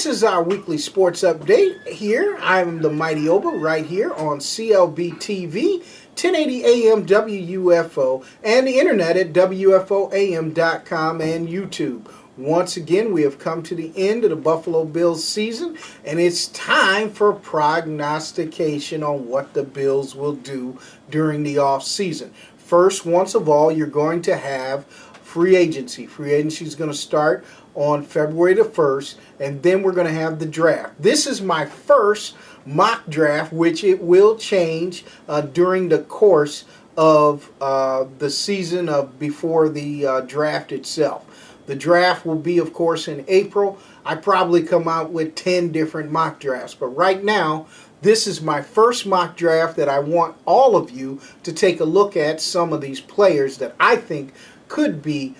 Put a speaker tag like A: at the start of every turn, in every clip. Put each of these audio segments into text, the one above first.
A: This is our weekly sports update here. I'm the Mighty OB'a right here on clbTV, 1080 AM WUFO, and the internet at WFOAM.com and YouTube. Once again, we have come to the end of the Buffalo Bills season, and it's time for prognostication on what the Bills will do during the off season. First, once of all, you're going to have free agency. Free agency is going to start on February the 1st, and then we're going to have the draft. This is my first mock draft, which it will change during the course of the season before the draft itself. The draft will be, of course, in April. I probably come out with 10 different mock drafts, but right now, this is my first mock draft that I want all of you to take a look at some of these players that I think could be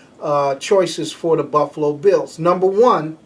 A: choices for the Buffalo Bills. Number one,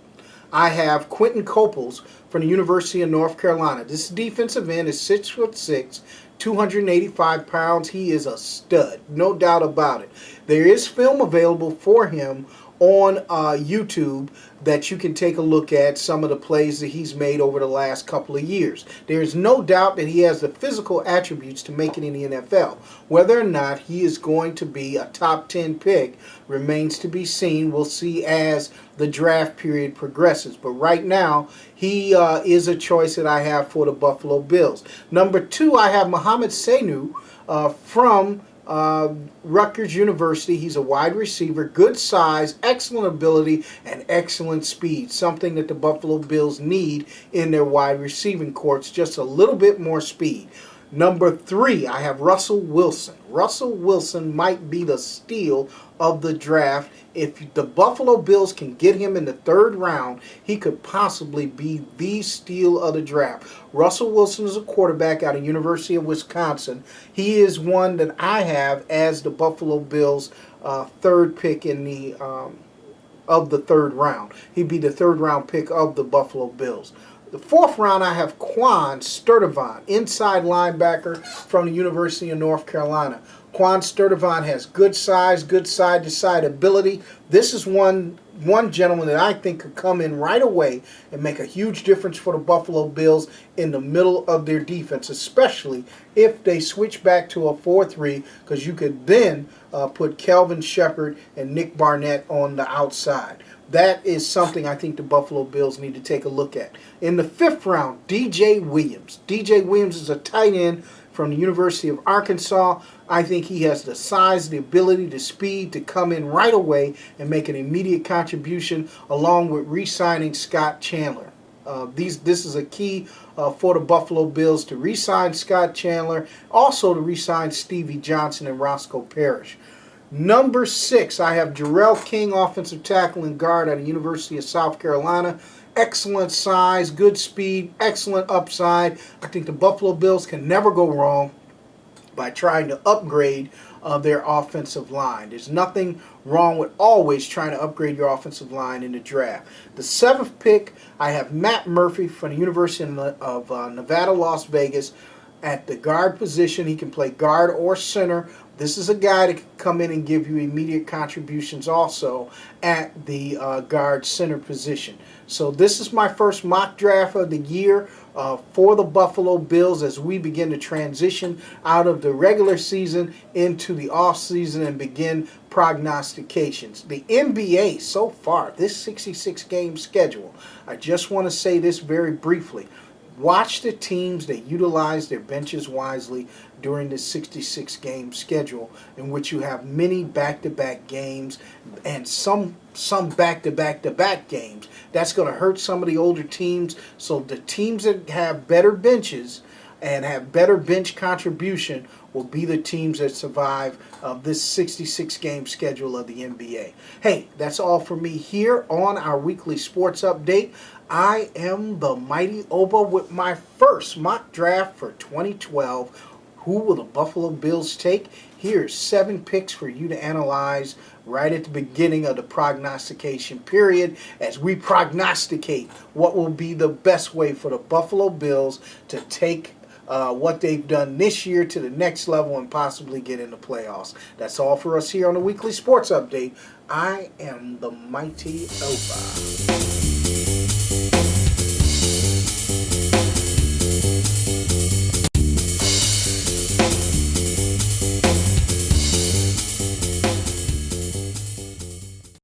A: I have Quentin Coples from the University of North Carolina. This defensive end is 6'6", 285 pounds. He is a stud, no doubt about it. There is film available for him on YouTube that you can take a look at some of the plays that he's made over the last couple of years. There's no doubt that he has the physical attributes to make it in the NFL. Whether or not he is going to be a top 10 pick remains to be seen. We'll see as the draft period progresses. But right now, he is a choice that I have for the Buffalo Bills. Number two, I have Mohamed Sanu from Rutgers University. He's a wide receiver, good size, excellent ability, and excellent speed. Something that the Buffalo Bills need in their wide receiving courts, just a little bit more speed. Number three, I have Russell Wilson. Russell Wilson might be the steal of the draft. If the Buffalo Bills can get him in the third round, he could possibly be the steal of the draft. Russell Wilson is a quarterback out of University of Wisconsin. He is one that I have as the Buffalo Bills' third pick in the of the third round. He'd be the third round pick of the Buffalo Bills. The fourth round, I have Quan Sturdivant, inside linebacker from the University of North Carolina. Quan Sturdivant has good size, good side-to-side ability. This is one gentleman that I think could come in right away and make a huge difference for the Buffalo Bills in the middle of their defense, especially if they switch back to a 4-3, because you could then put Kelvin Shepard and Nick Barnett on the outside. That is something I think the Buffalo Bills need to take a look at. In the fifth round, DJ Williams. DJ Williams is a tight end from the University of Arkansas. I think he has the size, the ability, the speed to come in right away and make an immediate contribution, along with re-signing Scott Chandler. This is a key for the Buffalo Bills to re-sign Scott Chandler, also to re-sign Stevie Johnson and Roscoe Parrish. Number six, I have Jarriel King, offensive tackle and guard at the University of South Carolina. Excellent size, good speed, excellent upside. I think the Buffalo Bills can never go wrong by trying to upgrade their offensive line. There's nothing wrong with always trying to upgrade your offensive line in the draft. The seventh pick, I have Matt Murphy from the University of Nevada, Las Vegas. At the guard position, he can play guard or center. This is a guy that can come in and give you immediate contributions also at the guard center position. So this is my first mock draft of the year for the Buffalo Bills as we begin to transition out of the regular season into the off season and begin prognostications. The NBA so far, this 66 game schedule, I just want to say this very briefly. Watch the teams that utilize their benches wisely during the 66-game schedule, in which you have many back-to-back games and some back-to-back-to-back games. That's going to hurt some of the older teams. So the teams that have better benches and have better bench contribution will be the teams that survive this 66-game schedule of the NBA. Hey, that's all for me here on our weekly sports update. I am the Mighty OB'a with my first mock draft for 2012. Who will the Buffalo Bills take? Here's 7 picks for you to analyze right at the beginning of the prognostication period as we prognosticate what will be the best way for the Buffalo Bills to take what they've done this year to the next level and possibly get in the playoffs. That's all for us here on the Weekly Sports Update. I am the Mighty OB'a.